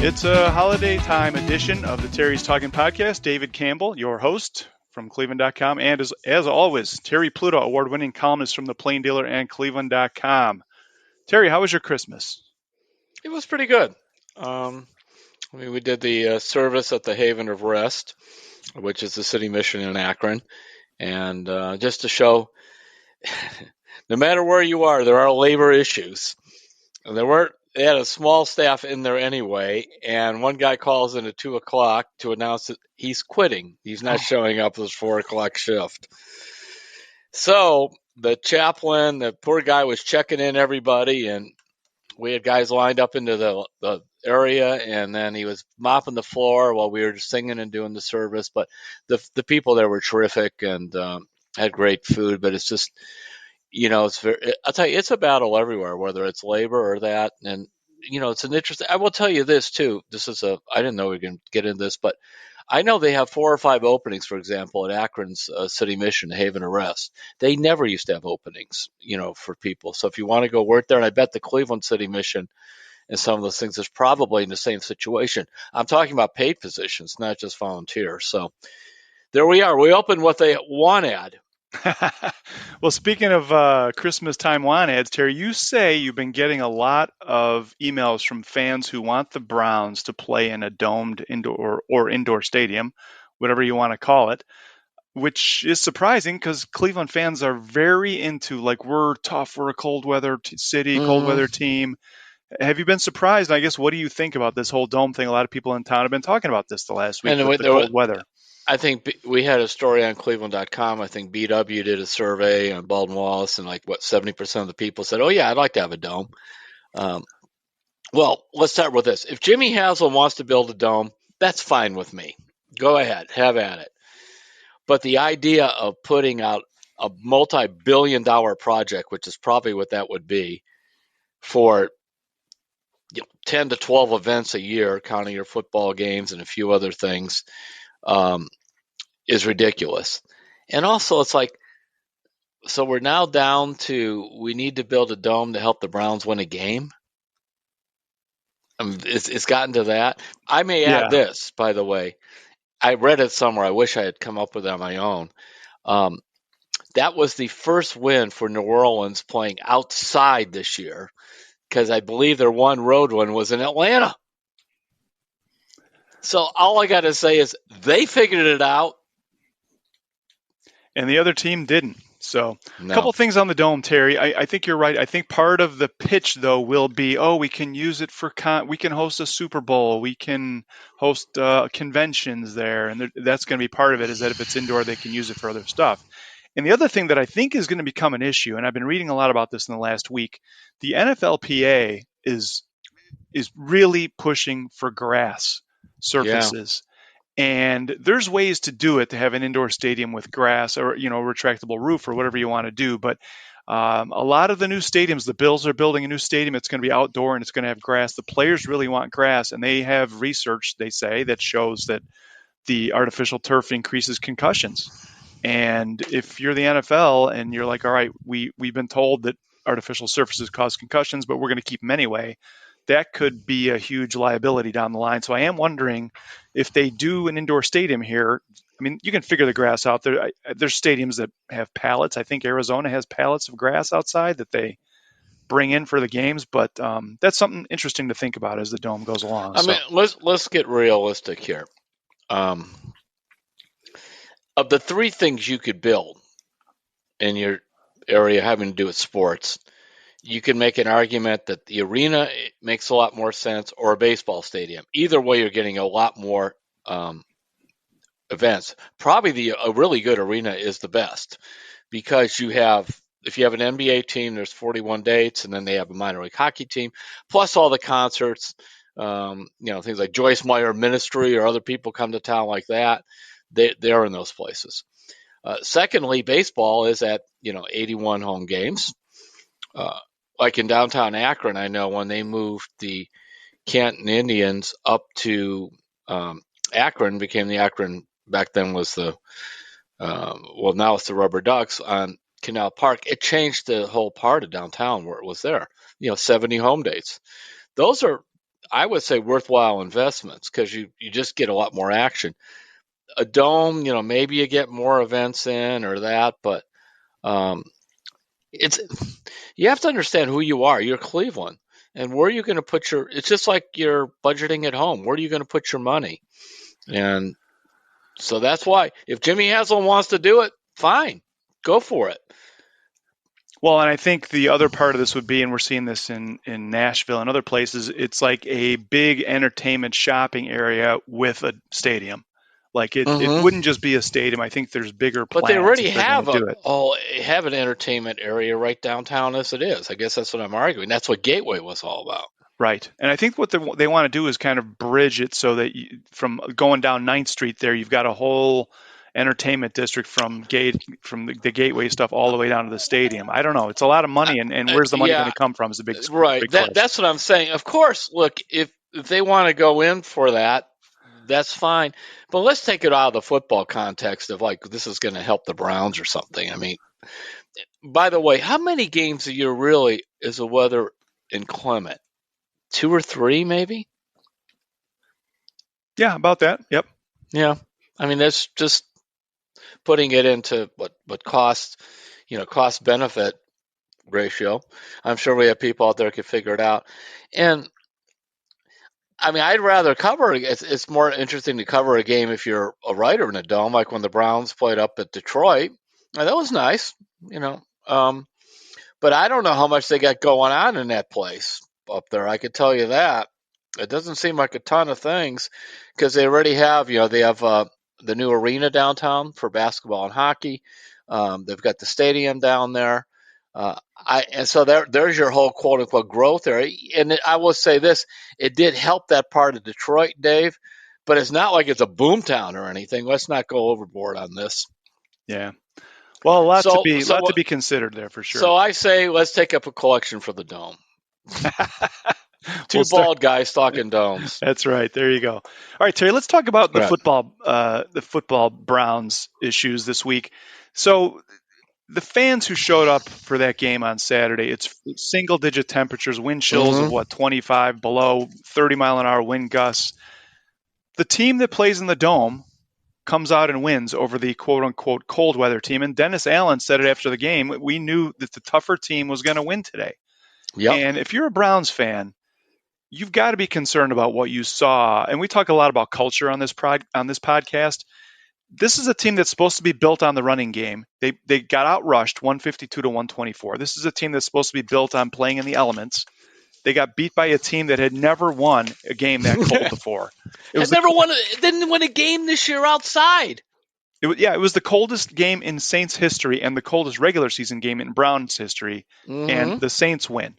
It's a holiday time edition of the Terry's Talkin podcast. David Campbell, your host from cleveland.com, and as always, Terry Pluto, award-winning columnist from the Plain Dealer and cleveland.com. Terry, how was your Christmas? It was pretty good. We did the service at the Haven of Rest, which is the city mission in Akron, and just to show, no matter where you are, there are labor issues. And they had a small staff in there anyway, and one guy calls in at 2:00 to announce that he's quitting. He's not showing up for his 4:00 shift. So the chaplain, the poor guy, was checking in everybody, and we had guys lined up into the area, and then he was mopping the floor while we were singing and doing the service. But the people there were terrific and had great food. But it's just, I'll tell you, it's a battle everywhere, whether it's labor or that. And, it's an interesting, I will tell you this too. I didn't know we were going to get into this, but I know they have 4 or 5 openings, for example, at Akron's city mission, Haven of Rest. They never used to have openings, for people. So if you want to go work there, and I bet the Cleveland city mission and some of those things is probably in the same situation. I'm talking about paid positions, not just volunteers. So there we are. We opened with a want ad. Well, speaking of Christmas time want ads, Terry, you say you've been getting a lot of emails from fans who want the Browns to play in a domed indoor or indoor stadium, whatever you want to call it, which is surprising because Cleveland fans are very into, like, we're tough, we're a cold weather city, cold weather team. Have you been surprised? I guess, what do you think about this whole dome thing? A lot of people in town have been talking about this the last week with the cold weather. I think we had a story on cleveland.com. I think BW did a survey on Baldwin Wallace, and 70% of the people said, oh, yeah, I'd like to have a dome. Well, let's start with this. If Jimmy Haslam wants to build a dome, that's fine with me. Go ahead, have at it. But the idea of putting out a multi-billion-dollar project, which is probably what that would be, for 10 to 12 events a year, counting your football games and a few other things, is ridiculous. And also, it's like, so we're now down to, we need to build a dome to help the Browns win a game. It's gotten to that. I may add this, by the way. I read it somewhere. I wish I had come up with it on my own. That was the first win for New Orleans playing outside this year, because I believe their one road one was in Atlanta. So all I got to say is they figured it out. And the other team didn't. So a couple things on the dome, Terry. I think you're right. I think part of the pitch, though, will be, we can use it for we can host a Super Bowl. We can host conventions there. And that's going to be part of it, is that if it's indoor, they can use it for other stuff. And the other thing that I think is going to become an issue, and I've been reading a lot about this in the last week, the NFLPA is really pushing for grass surfaces. Yeah. And there's ways to do it, to have an indoor stadium with grass or, a retractable roof or whatever you want to do. But a lot of the new stadiums, the Bills are building a new stadium. It's going to be outdoor and it's going to have grass. The players really want grass, and they have research, they say, that shows that the artificial turf increases concussions. And if you're the NFL and you're like, all right, we've been told that artificial surfaces cause concussions, but we're going to keep them anyway, that could be a huge liability down the line. So I am wondering if they do an indoor stadium here. I mean, you can figure the grass out there. There's stadiums that have pallets. I think Arizona has pallets of grass outside that they bring in for the games. But that's something interesting to think about as the dome goes along. I mean, let's get realistic here. Of the 3 things you could build in your area having to do with sports, you can make an argument that the arena makes a lot more sense, or a baseball stadium. Either way, you're getting a lot more events. Probably a really good arena is the best, because if you have an NBA team, there's 41 dates, and then they have a minor league hockey team, plus all the concerts, things like Joyce Meyer Ministry or other people come to town like that. They're in those places. Secondly, baseball is at 81 home games. Like in downtown Akron, I know when they moved the Canton Indians up to Akron, became the Akron, back then was the, now it's the Rubber Ducks on Canal Park. It changed the whole part of downtown where it was there, 70 home dates. Those are, I would say, worthwhile investments because you just get a lot more action. A dome, maybe you get more events in or that, but it's you have to understand who you are. You're Cleveland, and where are you going to put your? It's just like you're budgeting at home. Where are you going to put your money? And so that's why, if Jimmy Haslam wants to do it, fine, go for it. Well, and I think the other part of this would be, and we're seeing this in Nashville and other places, it's like a big entertainment shopping area with a stadium. Like it wouldn't just be a stadium. I think there's bigger plans. But they already if they're going have to do it. have an entertainment area right downtown as it is. I guess that's what I'm arguing. That's what Gateway was all about. Right. And I think what they want to do is kind of bridge it so that from going down 9th Street there, you've got a whole entertainment district from the Gateway stuff all the way down to the stadium. I don't know. It's a lot of money, and where's the money going to come from is a big right. Big That's what I'm saying. Of course, look, if they want to go in for that, that's fine. But let's take it out of the football context of like this is going to help the Browns or something. I mean, by the way, how many games a year really is the weather inclement? 2 or 3, maybe? Yeah, about that. Yep. Yeah. I mean, that's just putting it into what cost benefit ratio. I'm sure we have people out there who can figure it out. And I mean, I'd rather cover it. It's more interesting to cover a game if you're a writer in a dome, like when the Browns played up at Detroit. Now, that was nice, but I don't know how much they got going on in that place up there. I could tell you that. It doesn't seem like a ton of things because they already have, they have the new arena downtown for basketball and hockey. They've got the stadium down there. And so there's your whole quote unquote growth area. And I will say this, it did help that part of Detroit, Dave, but it's not like it's a boomtown or anything. Let's not go overboard on this. Yeah. Well, a lot to be considered there for sure. So I say let's take up a collection for the dome. Two bald guys talking domes. That's right. There you go. All right, Terry, let's talk about the football Browns issues this week. So the fans who showed up for that game on Saturday, it's single-digit temperatures, wind chills of 25 below, 30-mile-an-hour wind gusts. The team that plays in the dome comes out and wins over the quote-unquote cold weather team. And Dennis Allen said it after the game. We knew that the tougher team was going to win today. Yep. And if you're a Browns fan, you've got to be concerned about what you saw. And we talk a lot about culture on this podcast. This is a team that's supposed to be built on the running game. They got outrushed 152 to 124. This is a team that's supposed to be built on playing in the elements. They got beat by a team that had never won a game that cold before. Didn't win a game this year outside. It was the coldest game in Saints history and the coldest regular season game in Browns history, and the Saints win.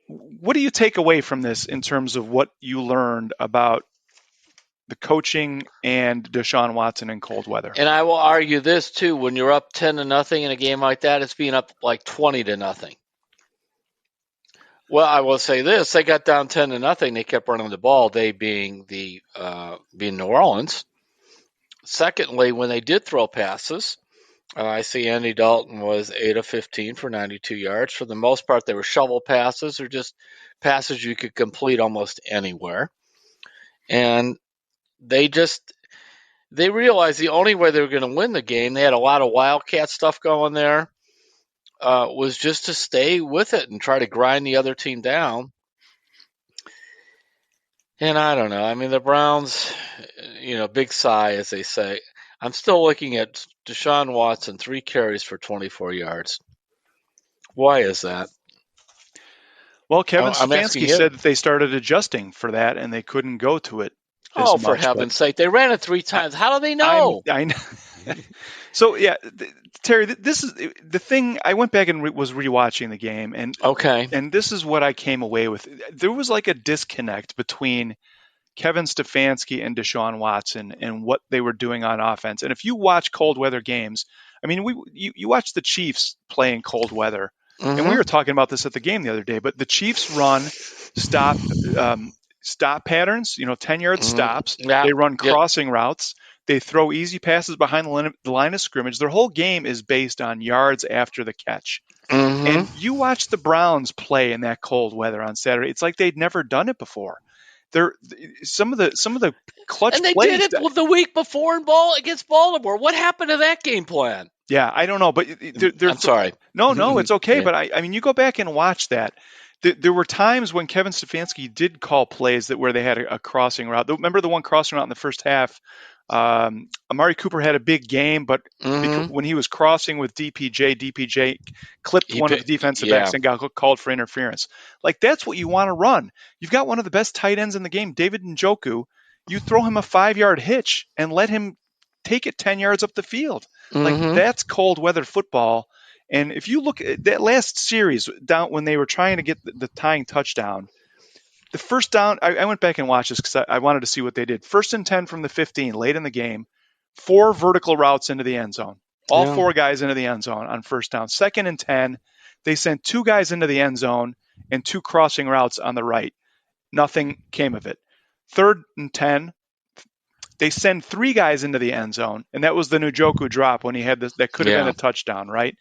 What do you take away from this in terms of what you learned about the coaching and Deshaun Watson in cold weather? And I will argue this too: when you're up 10-0 in a game like that, it's being up like 20-0. Well, I will say this: they got down 10-0. They kept running the ball. They being New Orleans. Secondly, when they did throw passes, I see Andy Dalton was 8 of 15 for 92 yards. For the most part, they were shovel passes or just passes you could complete almost anywhere. And they realized the only way they were going to win the game, they had a lot of Wildcat stuff going there, was just to stay with it and try to grind the other team down. And I don't know. I mean, the Browns, big sigh, as they say. I'm still looking at Deshaun Watson, 3 carries for 24 yards. Why is that? Well, Kevin Stefanski said that they started adjusting for that and they couldn't go to it. For heaven's sake. They ran it 3 times. How do they know? I know. So, yeah, Terry, this is the thing. I went back and was rewatching the game. And this is what I came away with. There was like a disconnect between Kevin Stefanski and Deshaun Watson and what they were doing on offense. And if you watch cold weather games, I mean, you watch the Chiefs play in cold weather. And we were talking about this at the game the other day, but the Chiefs run stop patterns, 10-yard stops. Yeah. They run crossing routes. They throw easy passes behind the line of scrimmage. Their whole game is based on yards after the catch. And you watch the Browns play in that cold weather on Saturday. It's like they'd never done it before. some of the clutch and they plays. did it the week before against Baltimore. What happened to that game plan? Yeah, I don't know, but I'm sorry. No, it's okay. Yeah. But I mean, you go back and watch that. There were times when Kevin Stefanski did call plays where they had a crossing route. Remember the one crossing route in the first half? Amari Cooper had a big game, but when he was crossing with DPJ clipped one of the defensive backs and got called for interference. Like, that's what you want to run. You've got one of the best tight ends in the game, David Njoku. You throw him a 5-yard hitch and let him take it 10 yards up the field. Like, that's cold weather football. And if you look at that last series down when they were trying to get the tying touchdown, the first down, I went back and watched this because I wanted to see what they did. 1st and 10 from the 15, late in the game, 4 vertical routes into the end zone. All 4 guys into the end zone on 1st down. 2nd and 10, they sent 2 guys into the end zone and 2 crossing routes on the right. Nothing came of it. 3rd and 10, they send 3 guys into the end zone, and that was the Njoku drop when he had this. That could have been a touchdown, right?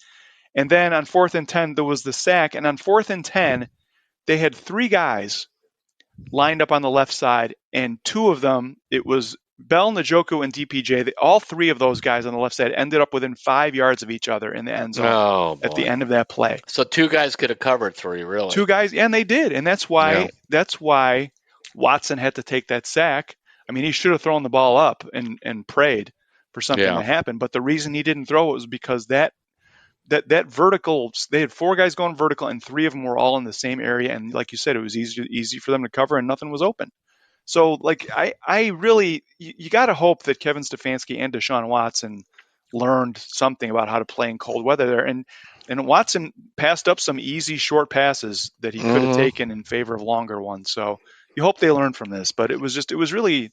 And then on 4th and 10, there was the sack. And on 4th and 10, they had 3 guys lined up on the left side, and 2 of them, it was Bell, Njoku, and DPJ. All 3 of those guys on the left side ended up within 5 yards of each other in the end zone at the end of that play. So 2 guys could have covered 3, really. 2 guys, and they did. And that's why Watson had to take that sack. I mean, he should have thrown the ball up and prayed for something to happen. But the reason he didn't throw it was because that vertical, they had 4 guys going vertical, and 3 of them were all in the same area. And like you said, it was easy for them to cover, and nothing was open. So, like, I really, you got to hope that Kevin Stefanski and Deshaun Watson learned something about how to play in cold weather there. And Watson passed up some easy short passes that he could have taken in favor of longer ones. So you hope they learned from this. But it was really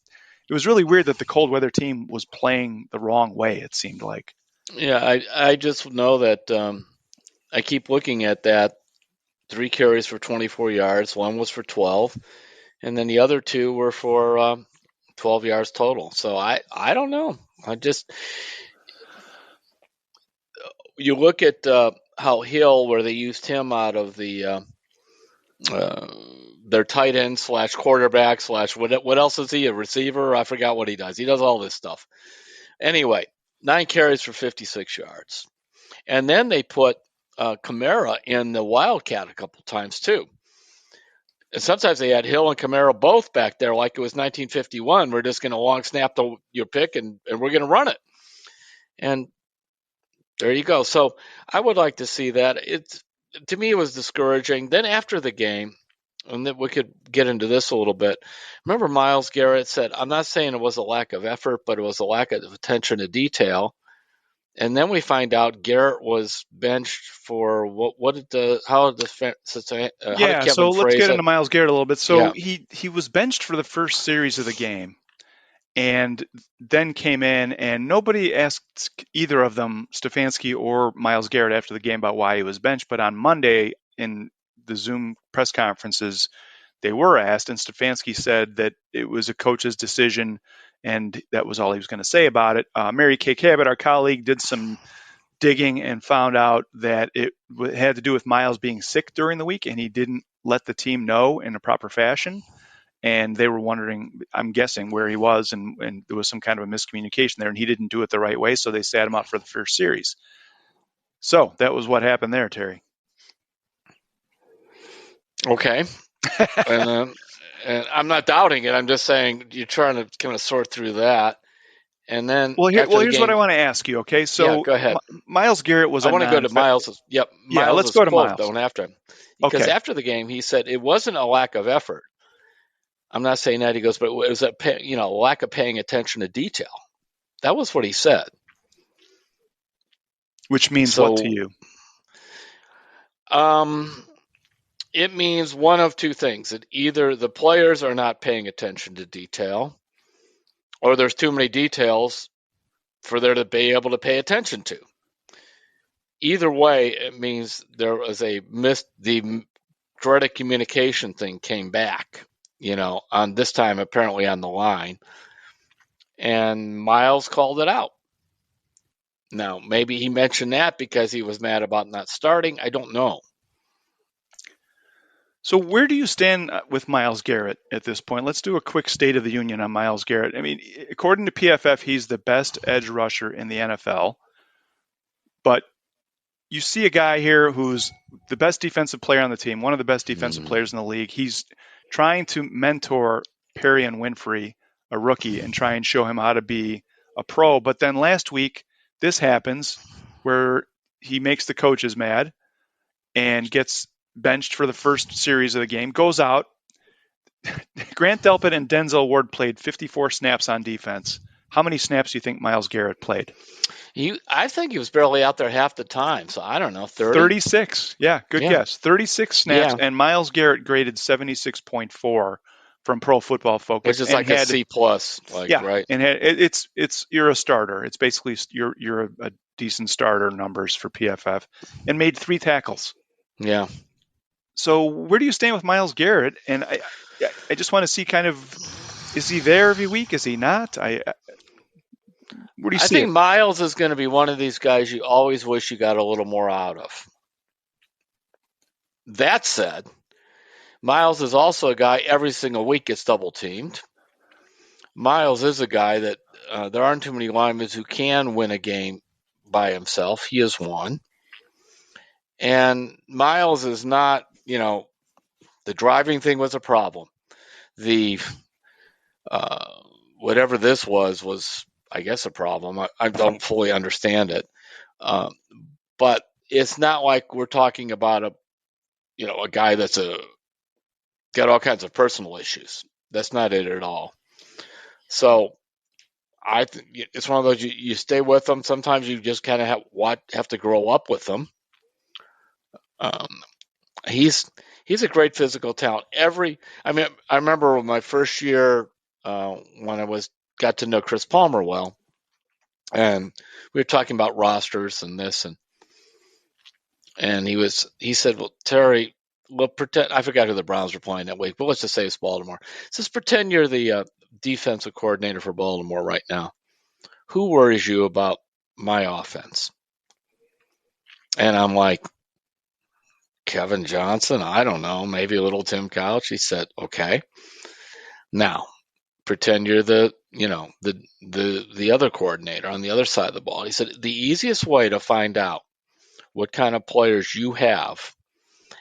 weird that the cold weather team was playing the wrong way, it seemed like. Yeah, I just know that I keep looking at that. 3 carries for 24 yards. 1 was for 12. And then the other 2 were for 12 yards total. So I don't know. You look at how Hill, where they used him out of the their tight end / quarterback / what else is he, a receiver? I forgot what he does. He does all this stuff. Anyway, 9 carries for 56 yards. And then they put Kamara in the Wildcat a couple times too. And sometimes they had Hill and Kamara both back there like it was 1951. We're just going to long snap your pick and we're going to run it. And there you go. So I would like to see that. To me, it was discouraging. Then after the game, and then we could get into this a little bit. Remember, Myles Garrett said, "I'm not saying it was a lack of effort, but it was a lack of attention to detail." And then we find out Garrett was benched for how did So let's get into Myles Garrett a little bit. So he was benched for the first series of the game, and then came in, and nobody asked either of them, Stefanski or Myles Garrett, after the game about why he was benched. But on Monday in the Zoom press conferences, they were asked, and Stefanski said that it was a coach's decision, and that was all he was going to say about it. Mary Kay Cabot, our colleague, did some digging and found out that it had to do with Myles being sick during the week, and he didn't let the team know in a proper fashion. And they were wondering, I'm guessing, where he was, and there was some kind of a miscommunication there, and he didn't do it the right way, so they sat him out for the first series. So that was what happened there, Terry. Okay. And I'm not doubting it. I'm just saying you're trying to kind of sort through that. And then, here's what I want to ask you. Okay, so go ahead. Myles Garrett was. I want to go to Myles. Yep. Myles, let's go to quote, Myles. Though, after him, because after the game he said it wasn't a lack of effort. I'm not saying that. He goes, but it was a lack of paying attention to detail. That was what he said. Which means what to you? It means one of 2 things. That either the players are not paying attention to detail, or there's too many details for there to be able to pay attention to. Either way, it means there was the threat of communication thing came back, on this time apparently on the line. And Myles called it out. Now, maybe he mentioned that because he was mad about not starting. I don't know. So where do you stand with Myles Garrett at this point? Let's do a quick State of the Union on Myles Garrett. I mean, according to PFF, he's the best edge rusher in the NFL. But you see a guy here who's the best defensive player on the team, one of the best defensive players in the league. He's trying to mentor Perry and Winfrey, a rookie, and try and show him how to be a pro. But then last week, this happens where he makes the coaches mad and gets benched for the first series of the game, goes out. Grant Delpit and Denzel Ward played 54 snaps on defense. How many snaps do you think Myles Garrett played? I think he was barely out there half the time, so I don't know, 30? 36. Yeah, good guess. 36 snaps, and Myles Garrett graded 76.4 from Pro Football Focus, which is like a C+, right? And it's you're a starter. It's basically you're a decent starter numbers for PFF, and made 3 tackles. Yeah. So where do you stand with Myles Garrett? And I just want to see kind of, is he there every week? Is he not? Where do you see I think Myles is going to be one of these guys you always wish you got a little more out of. That said, Myles is also a guy every single week gets double teamed. Myles is a guy that there aren't too many linemen who can win a game by himself. He is one. And Myles is not, the driving thing was a problem. The whatever this was, I guess, a problem. I don't fully understand it. But it's not like we're talking about a guy that's got all kinds of personal issues. That's not it at all. So I think it's one of those you stay with them. Sometimes you just kind of have to grow up with them. He's a great physical talent. I remember my first year when I got to know Chris Palmer well, and we were talking about rosters and this, and he said, "Well, Terry, well, pretend I forgot who the Browns were playing that week, but let's just say it's Baltimore. He says, pretend you're the defensive coordinator for Baltimore right now. Who worries you about my offense?" And I'm like, Kevin Johnson, I don't know, maybe a little Tim Couch. He said, okay. Now, pretend you're the other coordinator on the other side of the ball. He said, the easiest way to find out what kind of players you have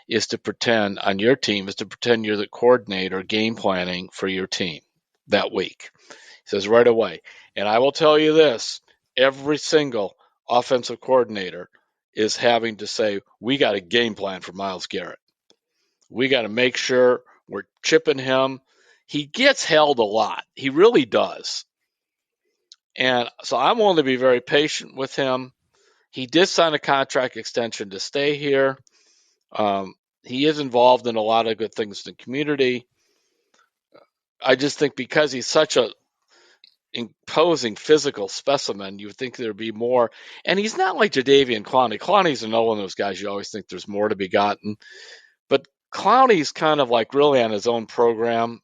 is to pretend on your team is to pretend you're the coordinator game planning for your team that week. He says right away. And I will tell you this, every single offensive coordinator is having to say, we got a game plan for Myles Garrett. We got to make sure we're chipping him. He gets held a lot. He really does. And so I'm willing to be very patient with him. He did sign a contract extension to stay here. He is involved in a lot of good things in the community. I just think because he's such a imposing physical specimen, you would think there'd be more. And he's not like Jadeveon Clowney. Clowney's another one of those guys you always think there's more to be gotten. But Clowney's kind of like really on his own program,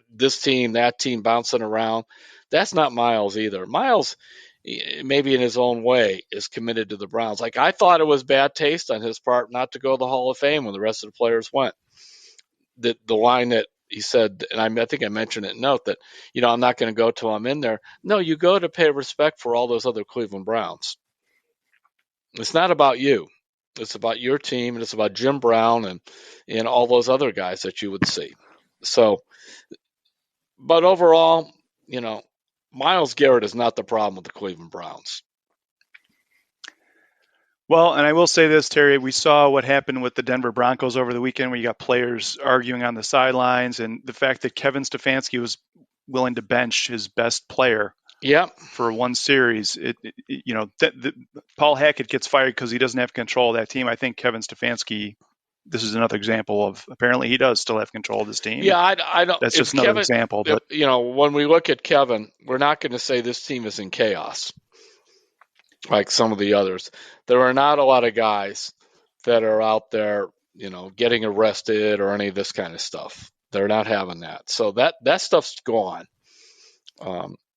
this team, that team bouncing around. That's not Myles either. Myles, maybe in his own way, is committed to the Browns. Like, I thought it was bad taste on his part not to go to the Hall of Fame when the rest of the players went. The line that he said, and I think I mentioned it in note, that, I'm not going to go till I'm in there. No, you go to pay respect for all those other Cleveland Browns. It's not about you. It's about your team, and it's about Jim Brown and all those other guys that you would see. So, but overall, Myles Garrett is not the problem with the Cleveland Browns. Well, and I will say this, Terry, we saw what happened with the Denver Broncos over the weekend where you got players arguing on the sidelines, and the fact that Kevin Stefanski was willing to bench his best player for one series. Paul Hackett gets fired because he doesn't have control of that team. I think Kevin Stefanski, this is another example of apparently he does still have control of this team. Yeah, I don't. That's just another example. But when we look at Kevin, we're not going to say this team is in chaos like some of the others. There are not a lot of guys that are out there, getting arrested or any of this kind of stuff. They're not having that. So that stuff's gone.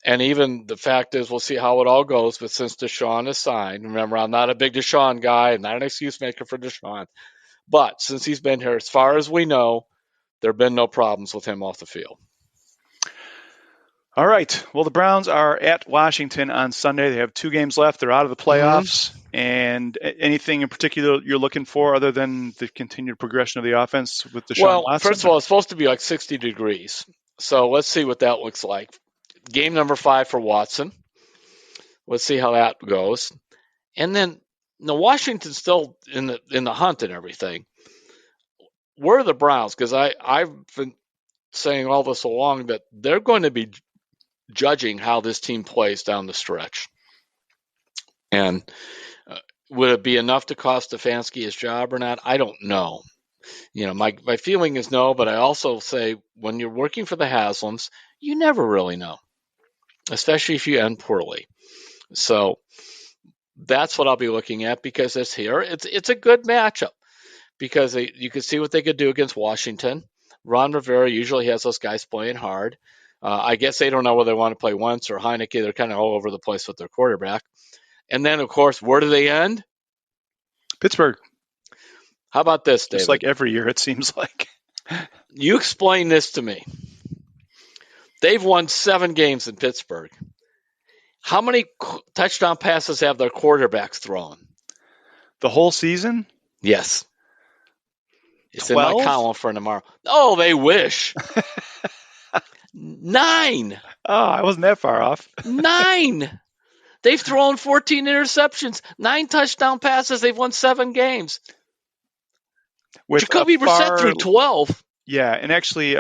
And even the fact is, we'll see how it all goes. But since Deshaun is signed, remember, I'm not a big Deshaun guy. I'm not an excuse maker for Deshaun. But since he's been here, as far as we know, there have been no problems with him off the field. All right. Well, the Browns are at Washington on Sunday. They have 2 games left. They're out of the playoffs. Mm-hmm. And anything in particular you're looking for other than the continued progression of the offense with Deshaun Watson? First of all, it's supposed to be like 60 degrees. So let's see what that looks like. Game number 5 for Watson. Let's see how that goes. And then Washington's still in the hunt and everything. Where are the Browns? Because I've been saying all this along that they're going to be judging how this team plays down the stretch. And would it be enough to cost Stefanski his job or not? I don't know. My feeling is no, but I also say when you're working for the Haslams, you never really know, especially if you end poorly. So that's what I'll be looking at because it's here. It's a good matchup because you can see what they could do against Washington. Ron Rivera usually has those guys playing hard. I guess they don't know whether they want to play Wentz or Heineke. They're kind of all over the place with their quarterback. And then, of course, where do they end? Pittsburgh. How about this, David? Just like every year, it seems like. You explain this to me. They've won 7 games in Pittsburgh. How many touchdown passes have their quarterbacks thrown? The whole season? Yes. It's 12? in my column for tomorrow. Oh, they wish. 9. Oh, I wasn't that far off. 9. They've thrown 14 interceptions, 9 touchdown passes. They've won 7 games. Jacoby Brissett threw 12. Yeah, and actually,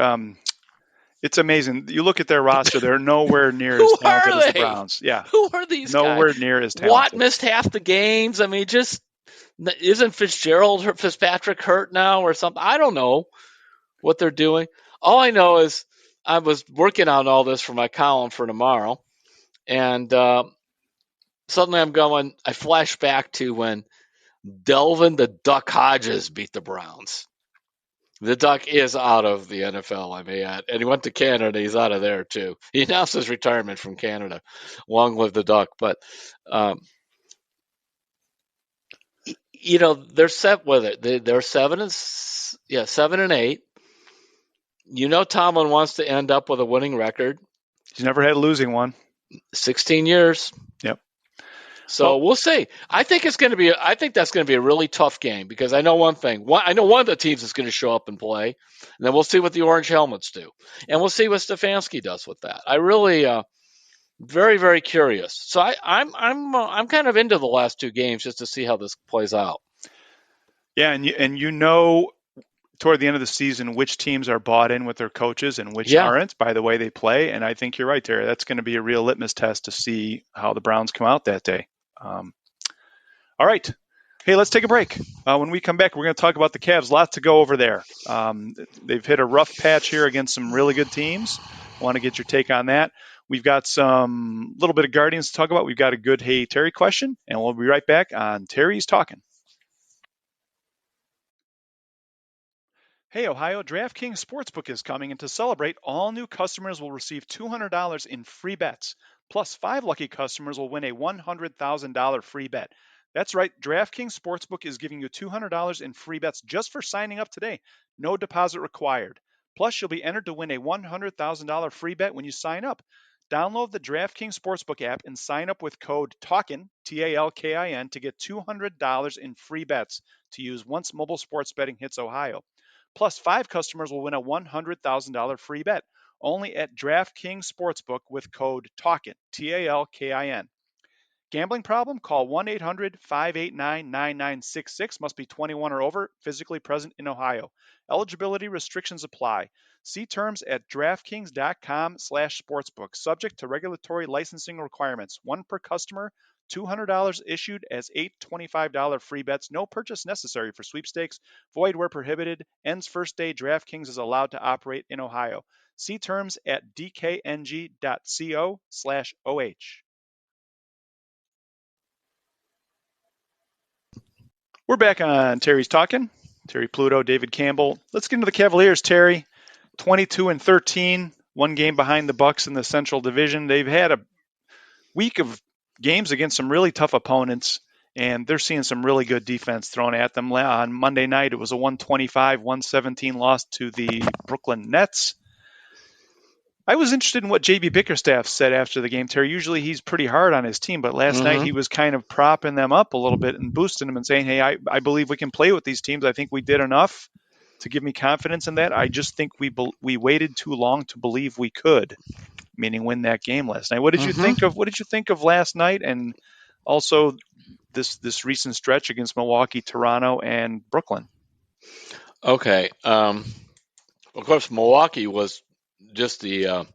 it's amazing. You look at their roster; they're nowhere near as talented as the Browns. Yeah, who are these guys? Nowhere near as talented. Watt missed half the games. I mean, just isn't Fitzpatrick hurt now or something? I don't know what they're doing. All I know is I was working on all this for my column for tomorrow, and suddenly I flash back to when Delvin the Duck Hodges beat the Browns. The Duck is out of the NFL, I may add. And he went to Canada. He's out of there, too. He announced his retirement from Canada. Long live the Duck. But, they're set with it. They're 7-8. Tomlin wants to end up with a winning record. He's never had a losing one. 16 years. Yep. So we'll see. I think that's going to be a really tough game because I know one thing. I know one of the teams is going to show up and play, and then we'll see what the Orange Helmets do, and we'll see what Stefanski does with that. I really, very, very curious. So I'm kind of into the last 2 games just to see how this plays out. Yeah, and toward the end of the season which teams are bought in with their coaches and which aren't by the way they play. And I think you're right, Terry. That's going to be a real litmus test to see how the Browns come out that day. All right. Hey, let's take a break. When we come back, we're going to talk about the Cavs. Lots to go over there. They've hit a rough patch here against some really good teams. I want to get your take on that. We've got some little bit of Guardians to talk about. We've got a good Hey Terry question, and we'll be right back on Terry's Talkin'. Hey, Ohio, DraftKings Sportsbook is coming, and to celebrate, all new customers will receive $200 in free bets. Plus, 5 lucky customers will win a $100,000 free bet. That's right, DraftKings Sportsbook is giving you $200 in free bets just for signing up today. No deposit required. Plus, you'll be entered to win a $100,000 free bet when you sign up. Download the DraftKings Sportsbook app and sign up with code TALKIN, Talkin, to get $200 in free bets to use once mobile sports betting hits Ohio. Plus, 5 customers will win a $100,000 free bet only at DraftKings Sportsbook with code TALKIN, Talkin. Gambling problem? Call 1-800-589-9966. Must be 21 or over, physically present in Ohio. Eligibility restrictions apply. See terms at DraftKings.com/sportsbook. Subject to regulatory licensing requirements. 1 per customer. $200 issued as 8 $25 free bets. No purchase necessary for sweepstakes. Void where prohibited. Ends first day. DraftKings is allowed to operate in Ohio. See terms at dkng.co/OH. We're back on Terry's Talkin'. Terry Pluto, David Campbell. Let's get into the Cavaliers, Terry. 22-13, 1 game behind the Bucks in the Central Division. They've had a week of games against some really tough opponents, and they're seeing some really good defense thrown at them. On Monday night, it was a 125-117 loss to the Brooklyn Nets. I was interested in what JB Bickerstaff said after the game, Terry. Usually he's pretty hard on his team, but last night he was kind of propping them up a little bit and boosting them and saying, hey, I believe we can play with these teams. I think we did enough to give me confidence in that. I just think we waited too long to believe we could, meaning win that game last night. What did you think of last night, and also this recent stretch against Milwaukee, Toronto, and Brooklyn? Okay. Of course, Milwaukee was just the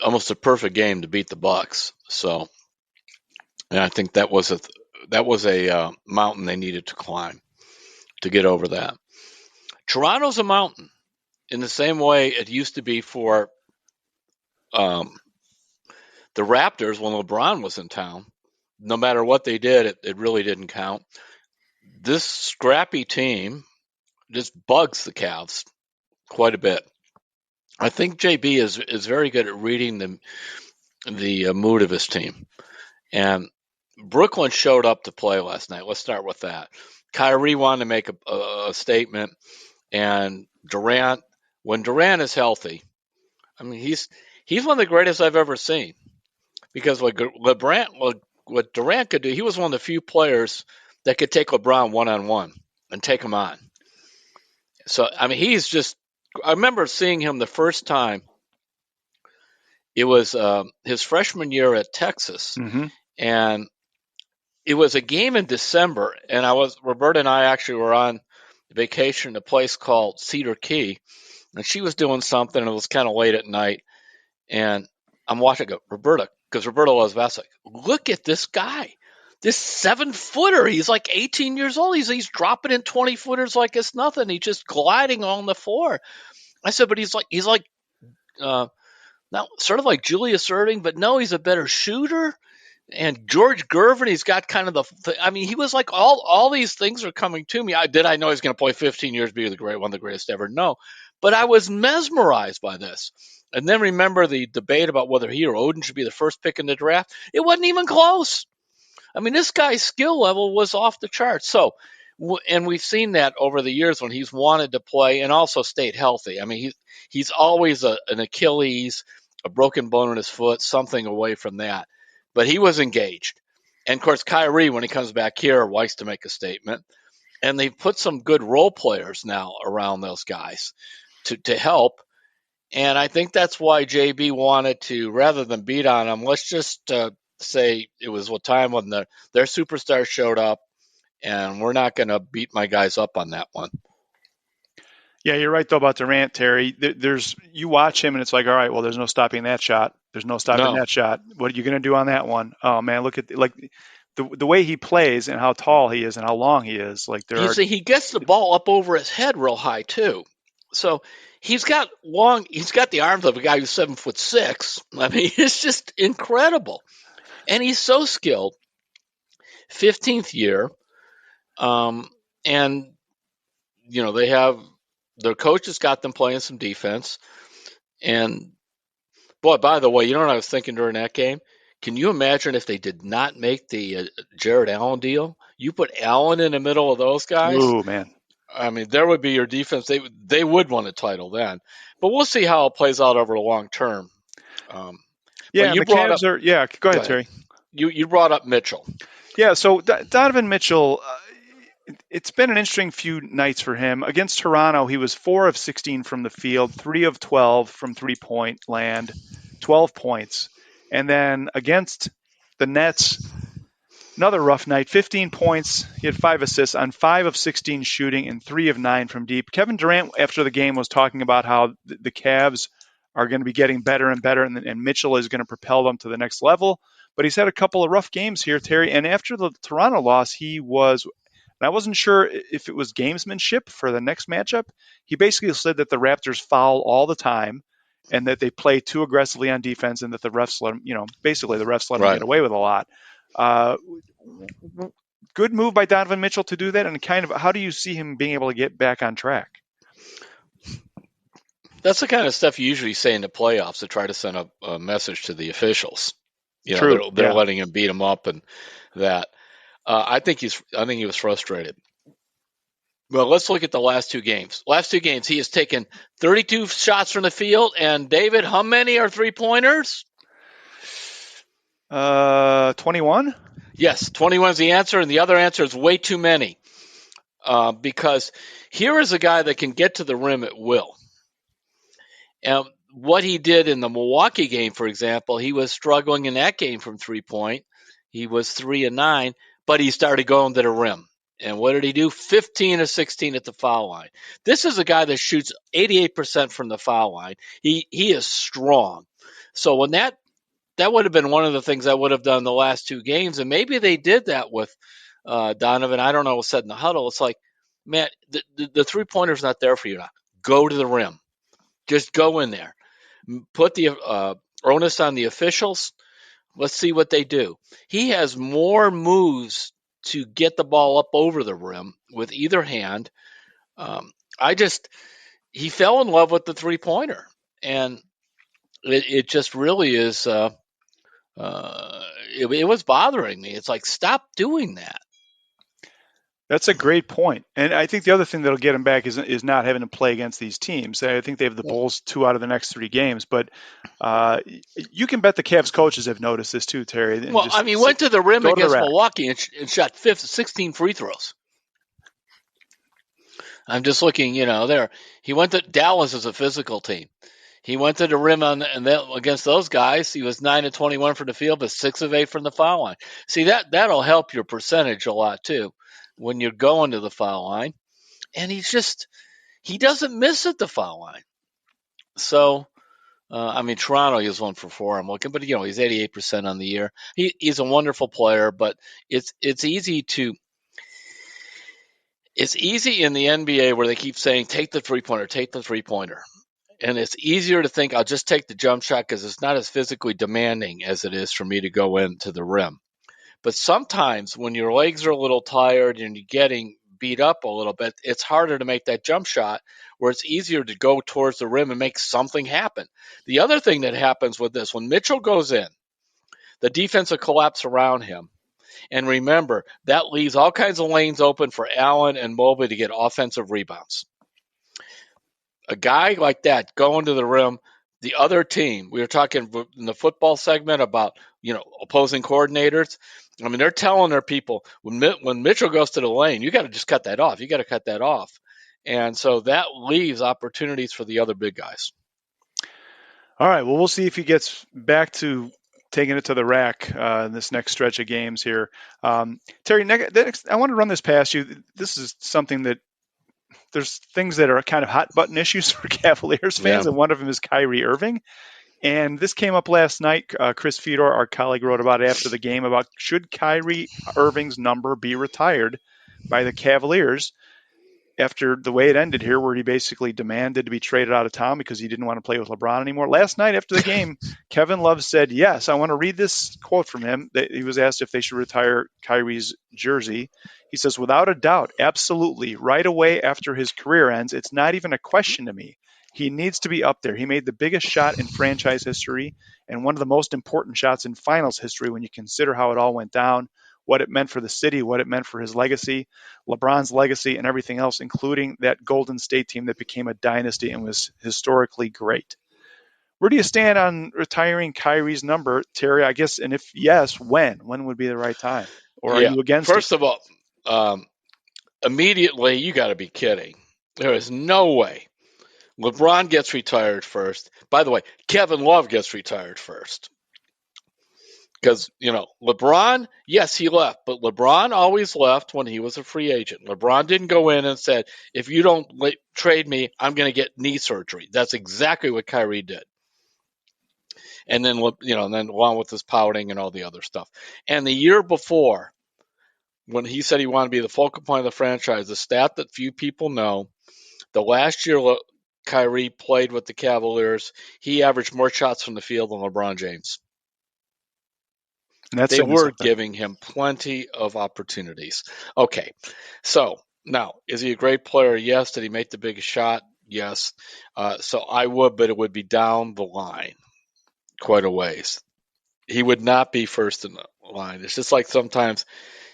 almost a perfect game to beat the Bucks. So, and I think that was a mountain they needed to climb to get over that. Toronto's a mountain in the same way it used to be for the Raptors when LeBron was in town. No matter what they did, it really didn't count. This scrappy team just bugs the Cavs quite a bit. I think JB is very good at reading the mood of his team. And Brooklyn showed up to play last night. Let's start with that. Kyrie wanted to make a statement, and Durant, when Durant is healthy, I mean he's one of the greatest I've ever seen. Because what Durant could do, he was one of the few players that could take LeBron one-on-one and take him on. So, I mean, I remember seeing him the first time. It was his freshman year at Texas, and it was a game in December, and Roberta and I actually were on vacation at a place called Cedar Key, and she was doing something, and it was kind of late at night, and I'm watching, Roberta, because Roberta loves basketball. Look at this guy, this 7-footer. He's like 18 years old. He's dropping in 20-footers like it's nothing. He's just gliding on the floor. I said, but he's like now sort of like Julius Irving, but no, he's a better shooter. And George Gervin, he's got kind of he was like all these things are coming to me. I know he's going to play 15 years, be one of the greatest ever? No, but I was mesmerized by this. And then remember the debate about whether he or Odin should be the first pick in the draft. It wasn't even close. I mean, this guy's skill level was off the charts. So, and we've seen that over the years when he's wanted to play and also stayed healthy. I mean, he's always an Achilles, a broken bone in his foot, something away from that. But he was engaged. And, of course, Kyrie, when he comes back here, likes to make a statement. And they've put some good role players now around those guys to help. And I think that's why JB wanted to, rather than beat on them, let's just say it was a time when their superstars showed up, and we're not going to beat my guys up on that one. Yeah, you're right, though, about Durant, Terry. You watch him, and it's like, all right, well, there's no stopping that shot. There's no stopping that shot. What are you going to do on that one? Oh, man, look at the way he plays and how tall he is and how long he is. He gets the ball up over his head real high, too. So he's got the arms of a guy who's 7'6". I mean, it's just incredible. And he's so skilled. 15th year. And, they have their coach has got them playing some defense. And, boy, by the way, you know what I was thinking during that game? Can you imagine if they did not make the Jared Allen deal? You put Allen in the middle of those guys. Oh, man. I mean, there would be your defense. They would win a title then. But we'll see how it plays out over the long term. Go ahead, Terry. You brought up Mitchell. Yeah, so Donovan Mitchell, it's been an interesting few nights for him. Against Toronto, he was 4 of 16 from the field, 3 of 12 from three-point land, 12 points. And then against the Nets, another rough night, 15 points. He had 5 assists on 5 of 16 shooting and 3 of 9 from deep. Kevin Durant, after the game, was talking about how the Cavs are going to be getting better and better, and Mitchell is going to propel them to the next level. But he's had a couple of rough games here, Terry. And after the Toronto loss, I wasn't sure if it was gamesmanship for the next matchup. He basically said that the Raptors foul all the time and that they play too aggressively on defense and that the refs let them, basically the refs let them get away with a lot. Good move by Donovan Mitchell to do that. And kind of, how do you see him being able to get back on track? That's the kind of stuff you usually say in the playoffs to try to send a message to the officials. True. They're letting him beat him up and that. I think he was frustrated. Well, let's look at the last two games. Last two games, he has taken 32 shots from the field. And David, how many are 3-pointers? 21. Yes, 21 is the answer, and the other answer is way too many. Because here is a guy that can get to the rim at will. And what he did in the Milwaukee game, for example, he was struggling in that game from 3-point. He was 3-9, but he started going to the rim. And what did he do? 15 of 16 at the foul line. This is a guy that shoots 88% from the foul line. He is strong. So when that would have been one of the things I would have done the last two games, and maybe they did that with Donovan. I don't know what said in the huddle. It's like, man, the 3-pointer's not there for you now. Go to the rim. Just go in there. Put the onus on the officials. Let's see what they do. He has more moves to get the ball up over the rim with either hand. He fell in love with the 3-pointer, and it just really is. It was bothering me. It's like, stop doing that. That's a great point. And I think the other thing that'll get him back is not having to play against these teams. I think they have the Bulls 2 out of the next 3 games, but you can bet the Cavs coaches have noticed this too, Terry. Well, he went to the rim against Milwaukee and shot 16 free throws. I'm just looking, there. He went to Dallas as a physical team. He went to the rim against those guys. He was 9 of 21 from the field, but 6 of 8 from the foul line. See, that'll help your percentage a lot too when you're going to the foul line. And he doesn't miss at the foul line. So, Toronto, he was 1 for 4. I'm looking, but he's 88% on the year. He's a wonderful player, but it's easy in the NBA where they keep saying, take the 3-pointer, take the 3-pointer. And it's easier to think I'll just take the jump shot because it's not as physically demanding as it is for me to go into the rim. But sometimes when your legs are a little tired and you're getting beat up a little bit, it's harder to make that jump shot where it's easier to go towards the rim and make something happen. The other thing that happens with this, when Mitchell goes in, the defense will collapse around him. And remember, that leaves all kinds of lanes open for Allen and Mobley to get offensive rebounds. A guy like that going to the rim, the other team, we were talking in the football segment about, opposing coordinators. They're telling their people, when Mitchell goes to the lane, you got to just cut that off. You got to cut that off. And so that leaves opportunities for the other big guys. All right. Well, we'll see if he gets back to taking it to the rack in this next stretch of games here. Terry, next, I want to run this past you. This is something that there's things that are kind of hot button issues for Cavaliers fans, and one of them is Kyrie Irving. And this came up last night. Chris Fedor, our colleague, wrote about it after the game about should Kyrie Irving's number be retired by the Cavaliers after the way it ended here, where he basically demanded to be traded out of town because he didn't want to play with LeBron anymore. Last night after the game, Kevin Love said, yes, I want to read this quote from him. He was asked if they should retire Kyrie's jersey. He says, without a doubt, absolutely, right away after his career ends, it's not even a question to me. He needs to be up there. He made the biggest shot in franchise history and one of the most important shots in finals history when you consider how it all went down, what it meant for the city, what it meant for his legacy, LeBron's legacy, and everything else, including that Golden State team that became a dynasty and was historically great. Where do you stand on retiring Kyrie's number, Terry? I guess, and if yes, when? When would be the right time? Or are you against First of all, immediately, you got to be kidding. There is no way. LeBron gets retired first. By the way, Kevin Love gets retired first. Because, LeBron, yes, he left, but LeBron always left when he was a free agent. LeBron didn't go in and said, if you don't trade me, I'm going to get knee surgery. That's exactly what Kyrie did. And then, then along with his pouting and all the other stuff. And the year before, when he said he wanted to be the focal point of the franchise, the stat that few people know, the last year Kyrie played with the Cavaliers, he averaged more shots from the field than LeBron James. They were giving him plenty of opportunities. Okay, so now, is he a great player? Yes. Did he make the biggest shot? Yes. So I would, but it would be down the line quite a ways. He would not be first in the line. It's just like sometimes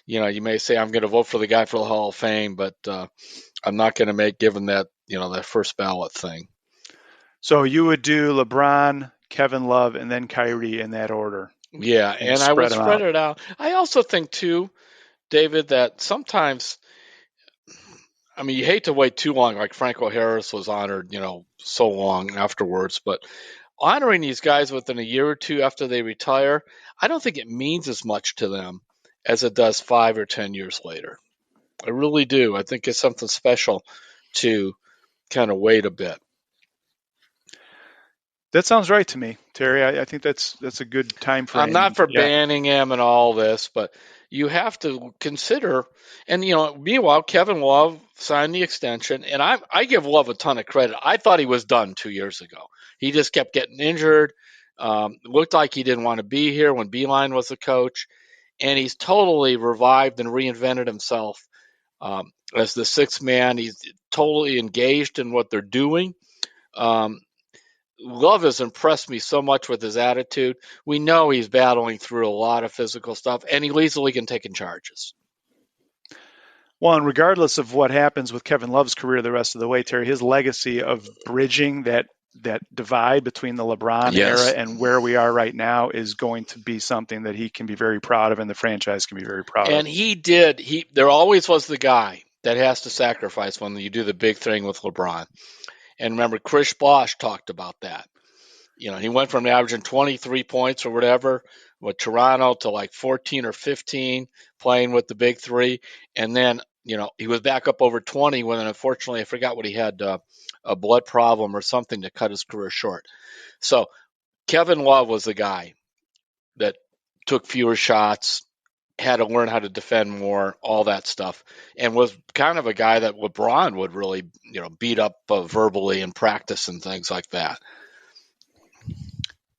You may say I'm going to vote for the guy for the Hall of Fame, but I'm not going to give him that, that first ballot thing. So you would do LeBron, Kevin Love, and then Kyrie in that order. Yeah, and I would spread it out. I also think too, David, that sometimes, I mean, you hate to wait too long, like Franco Harris was honored, so long afterwards, but honoring these guys within a year or two after they retire, I don't think it means as much to them as it does 5 or 10 years later. I really do. I think it's something special to kind of wait a bit. That sounds right to me, Terry. I think that's a good time frame. I'm not for banning him and all this, but you have to consider. And meanwhile, Kevin Love signed the extension, and I give Love a ton of credit. I thought he was done 2 years ago. He just kept getting injured. Looked like he didn't want to be here when Beeline was the coach, and he's totally revived and reinvented himself as the sixth man. He's totally engaged in what they're doing. Love has impressed me so much with his attitude. We know he's battling through a lot of physical stuff, and he leads the league in taking charges. Well, and regardless of what happens with Kevin Love's career the rest of the way, Terry, his legacy of bridging that divide between the LeBron era and where we are right now is going to be something that he can be very proud of, and the franchise can be very proud of. And he did. There always was the guy that has to sacrifice when you do the big thing with LeBron. And remember, Chris Bosh talked about that. He went from averaging 23 points or whatever with Toronto to like 14 or 15 playing with the big three. And then, he was back up over 20 when, unfortunately, I forgot what he had, a blood problem or something to cut his career short. So Kevin Love was the guy that took fewer shots, had to learn how to defend more, all that stuff, and was kind of a guy that LeBron would really, beat up verbally in practice and things like that.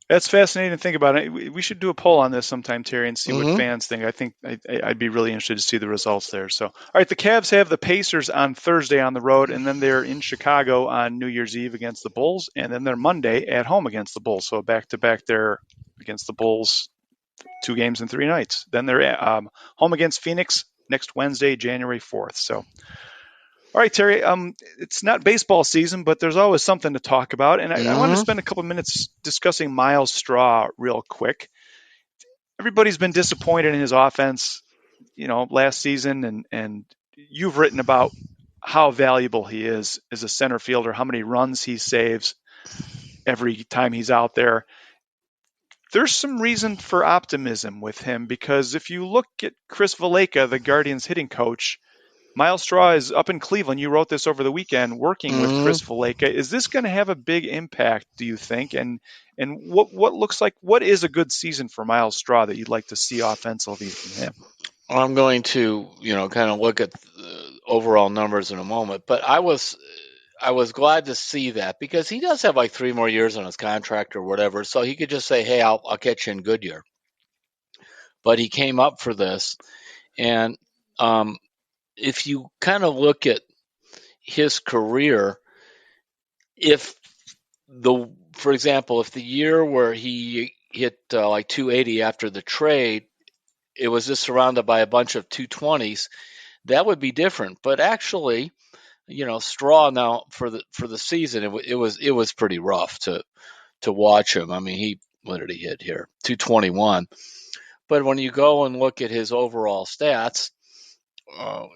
That's fascinating to think about. We should do a poll on this sometime, Terry, and see what fans think. I think I'd be really interested to see the results there. So, all right, the Cavs have the Pacers on Thursday on the road, and then they're in Chicago on New Year's Eve against the Bulls, and then they're Monday at home against the Bulls. So back-to-back there against the Bulls, 2 games in 3 nights. Then they're home against Phoenix next Wednesday, January 4th. So, all right, Terry, it's not baseball season, but there's always something to talk about. And I want to spend a couple of minutes discussing Myles Straw real quick. Everybody's been disappointed in his offense, last season. And you've written about how valuable he is as a center fielder, how many runs he saves every time he's out there. There's some reason for optimism with him because if you look at Chris Valaika, the Guardians hitting coach, Myles Straw is up in Cleveland. You wrote this over the weekend, working with Chris Valaika. Is this going to have a big impact, do you think? And what is a good season for Myles Straw that you'd like to see offensively from him? I'm going to, kind of look at the overall numbers in a moment, but I was glad to see that because he does have like 3 more years on his contract or whatever, so he could just say, "Hey, I'll catch you in Goodyear." But he came up for this, and if you kind of look at his career, for example, if the year where he hit like 280 after the trade, it was just surrounded by a bunch of 220s, that would be different. But actually, Straw now for the season, it was pretty rough to watch him. I mean, what did he hit here? 221. But when you go and look at his overall stats,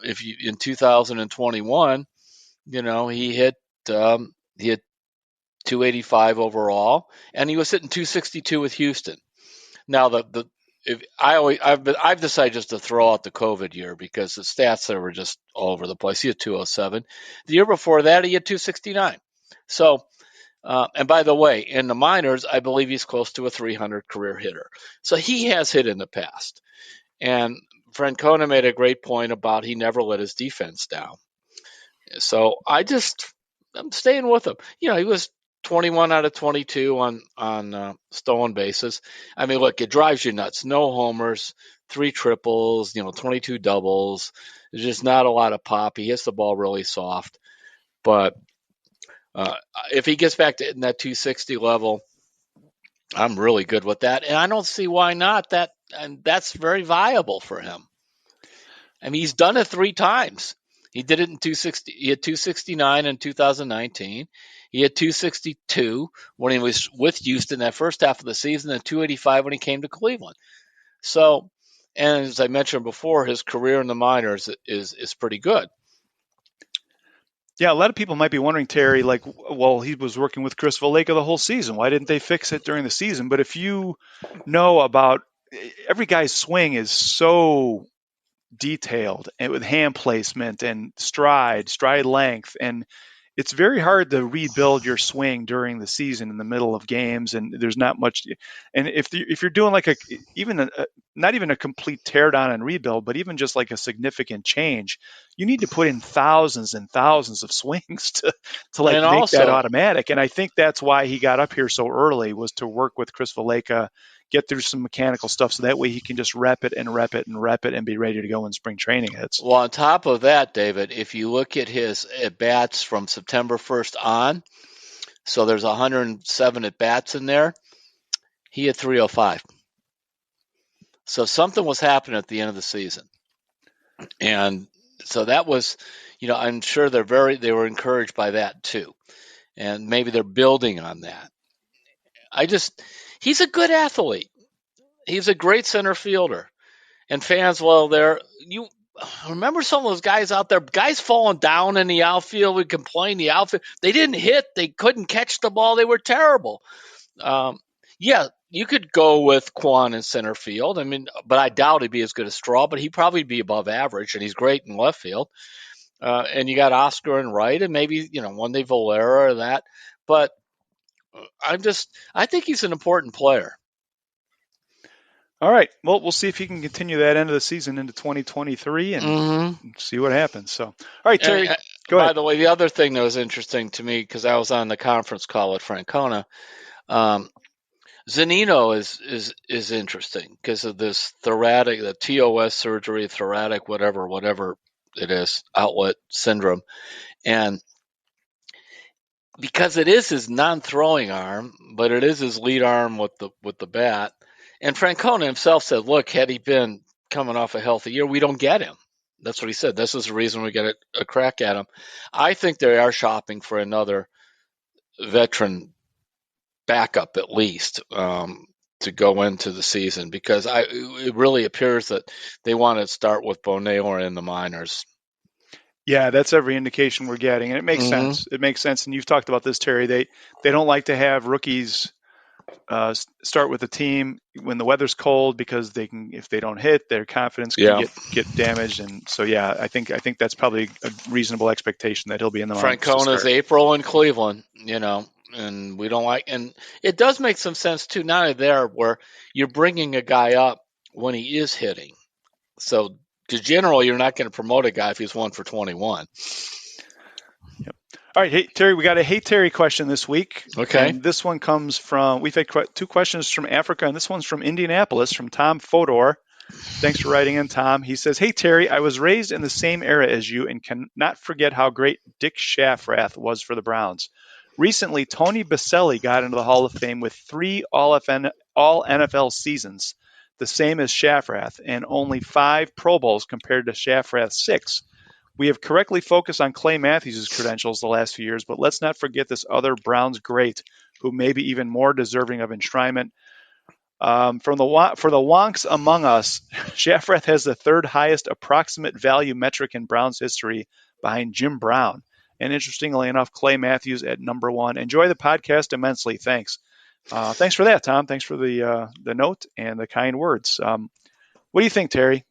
if you in 2021, he hit 285 overall, and he was hitting 262 with Houston. Now I've decided just to throw out the COVID year because the stats there were just all over the place. He had 207. The year before that, he had 269. So, and by the way, in the minors, I believe he's close to a 300 career hitter. So he has hit in the past. And Francona made a great point about he never let his defense down. So I'm staying with him. He was 21 out of 22 on stolen bases. I mean, look, it drives you nuts. No homers, 3 triples, 22 doubles. There's just not a lot of pop. He hits the ball really soft. But if he gets back to hitting that 260 level, I'm really good with that. And I don't see why not. That's very viable for him. I mean, he's done it 3 times. He did it in 260. He had 269 in 2019. He had 262 when he was with Houston that first half of the season, and 285 when he came to Cleveland. So, and as I mentioned before, his career in the minors is pretty good. Yeah, a lot of people might be wondering, Terry, like, well, he was working with Chris Valleca the whole season. Why didn't they fix it during the season? But if you know about every guy's swing is so detailed and with hand placement and stride length, and it's very hard to rebuild your swing during the season in the middle of games, and there's not much. And if you're doing like not even a complete teardown and rebuild, but even just like a significant change, you need to put in thousands and thousands of swings to like And make that also, automatic. And I think that's why he got up here so early, was to work with Chris Valleca, get through some mechanical stuff, so that way he can just rep it and rep it and rep it and be ready to go when spring training hits. well, on top of that, David, if you look at his at bats from September 1st on, so there's 107 at bats in there. He had 305. So something was happening at the end of the season, and so that was, I'm sure they were encouraged by that too, and maybe they're building on that. He's a good athlete. He's a great center fielder, and fans, well, you remember some of those guys out there, guys falling down in the outfield. We complain the outfield, they didn't hit, they couldn't catch the ball, they were terrible. Yeah, you could go with Quan in center field. I mean, but I doubt he'd be as good as Straw, but he'd probably be above average, and he's great in left field. And you got Oscar in right, and maybe, one day Valera or that. But I think he's an important player. All right. Well, we'll see if he can continue that end of the season into 2023 and see what happens. So, all right, Terry, go ahead. By the way, the other thing that was interesting to me, because I was on the conference call with Francona, Zunino is interesting because of this the TOS surgery, thoracic, whatever it is, outlet syndrome, and because it is his non-throwing arm, but it is his lead arm with the bat. And Francona himself said, "Look, had he been coming off a healthy year, we don't get him." That's what he said. This is the reason we get a crack at him. I think they are shopping for another veteran backup at least to go into the season, because it really appears that they want to start with Boneo in the minors. Yeah, that's every indication we're getting, and it makes sense. It makes sense, and you've talked about this, Terry. They don't like to have rookies start with the team when the weather's cold, because if they don't hit, their confidence can get damaged, and so I think that's probably a reasonable expectation that he'll be in the minors. Francona's April in Cleveland, and we don't and it does make some sense too. Now there where you're bringing a guy up when he is hitting, so because generally you're not going to promote a guy if he's 1 for 21. Yep. All right, hey Terry, we got a Hey Terry question this week. Okay. And this one comes from, we've had 2 questions from Africa, and this one's from Indianapolis, from Tom Fodor. Thanks for writing in, Tom. He says, "Hey Terry, I was raised in the same era as you and cannot forget how great Dick Shafrath was for the Browns. Recently, Tony Baselli got into the Hall of Fame with 3 all NFL seasons, the same as Shafrath, and only 5 Pro Bowls compared to Shafrath's 6. We have correctly focused on Clay Matthews' credentials the last few years, but let's not forget this other Browns great, who may be even more deserving of enshrinement. For the wonks among us, Shafrath has the 3rd highest approximate value metric in Browns history, behind Jim Brown. And interestingly enough, Clay Matthews at number 1. Enjoy the podcast immensely. Thanks." Thanks for that, Tom. Thanks for the note and the kind words. What do you think, Terry?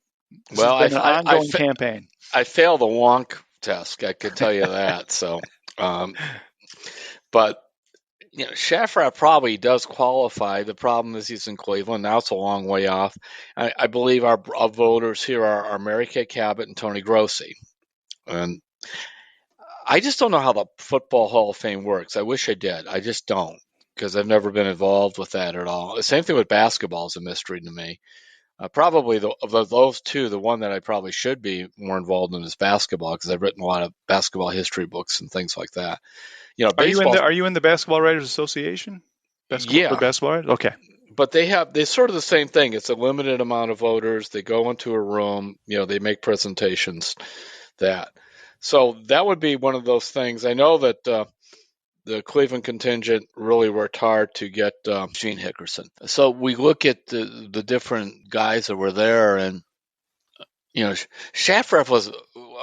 This has been an ongoing campaign. I failed the wonk test, I could tell you that. So, but Shafrath probably does qualify. The problem is he's in Cleveland. Now it's a long way off. I believe our voters here are Mary Kay Cabot and Tony Grossi. And I just don't know how the Football Hall of Fame works. I wish I did. I just don't, because I've never been involved with that at all. The same thing with basketball is a mystery to me. Probably of those 2, the one that I probably should be more involved in is basketball, because I've written a lot of basketball history books and things like that. Are you in the Basketball Writers Association? Yeah. Basketball Writers? Okay. but they're sort of the same thing. It's a limited amount of voters. They go into a room, they make presentations. So that would be one of those things. I know that the Cleveland contingent really worked hard to get Gene Hickerson. So we look at the different guys that were there, and Shafrath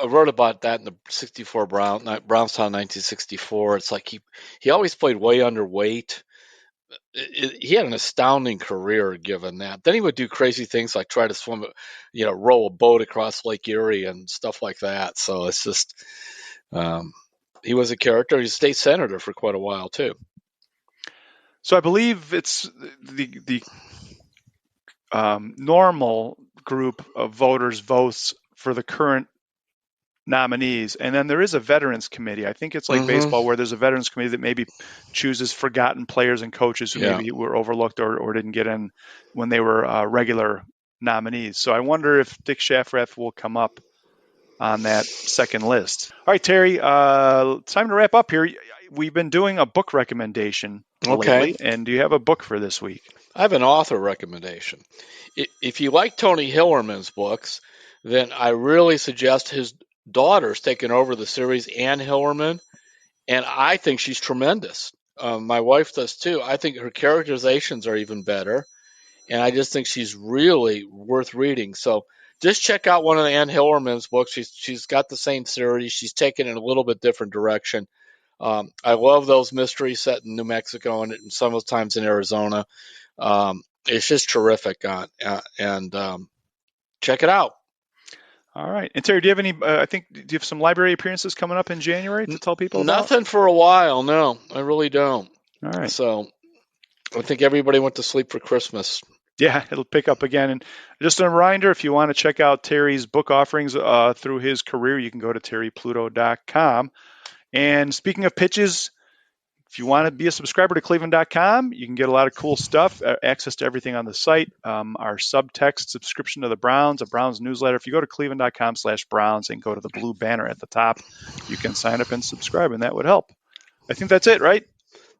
I wrote about that in the '64 Brownstown 1964. It's like he always played way underweight. He had an astounding career given that. Then he would do crazy things like try to swim, row a boat across Lake Erie and stuff like that. So it's just, he was a character. He's a state senator for quite a while too. So I believe it's the normal group of voters votes for the current nominees, and then there is a veterans committee. I think it's like baseball, where there's a veterans committee that maybe chooses forgotten players and coaches who maybe were overlooked or didn't get in when they were regular nominees. So I wonder if Dick Shafrath will come up on that second list. All right, Terry, it's time to wrap up here. We've been doing a book recommendation lately, and do you have a book for this week? I have an author recommendation. If you like Tony Hillerman's books, then I really suggest his daughter's taken over the series, Ann Hillerman, and I think she's tremendous. My wife does too. I think her characterizations are even better, and I just think she's really worth reading. So just check out one of Ann Hillerman's books. She's got the same series. She's taken it in a little bit different direction. I love those mysteries set in New Mexico and sometimes in Arizona. It's just terrific, and check it out. All right. And Terry, do you have any, do you have some library appearances coming up in January to tell people about? Nothing for a while. No, I really don't. All right. So I think everybody went to sleep for Christmas. Yeah, it'll pick up again. And just a reminder, if you want to check out Terry's book offerings through his career, you can go to terrypluto.com. And speaking of pitches, if you want to be a subscriber to cleveland.com, you can get a lot of cool stuff, access to everything on the site, our subtext subscription to the Browns, a Browns newsletter. If you go to cleveland.com/Browns and go to the blue banner at the top, you can sign up and subscribe, and that would help. I think that's it, right?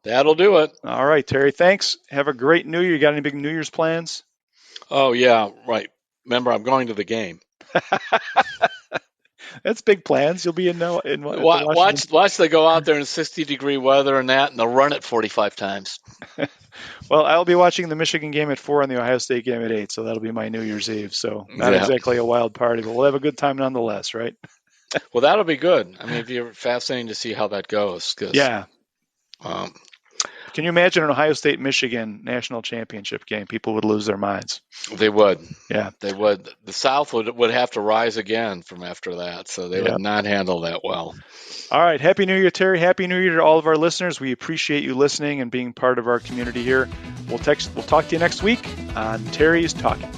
That'll do it. All right, Terry, thanks. Have a great New Year. You got any big New Year's plans? Oh, yeah, right. Remember, I'm going to the game. That's big plans. You'll be in watch they go out there in 60-degree weather and they'll run it 45 times. Well, I'll be watching the Michigan game at 4 and the Ohio State game at 8, so that'll be my New Year's Eve. So not exactly a wild party, but we'll have a good time nonetheless, right? Well, that'll be good. I mean, it'd be fascinating to see how that goes. Yeah. Can you imagine an Ohio State-Michigan national championship game? People would lose their minds. They would. Yeah. They would. The South would have to rise again from after that, so they would not handle that well. All right. Happy New Year, Terry. Happy New Year to all of our listeners. We appreciate you listening and being part of our community here. We'll talk to you next week on Terry's Talkin.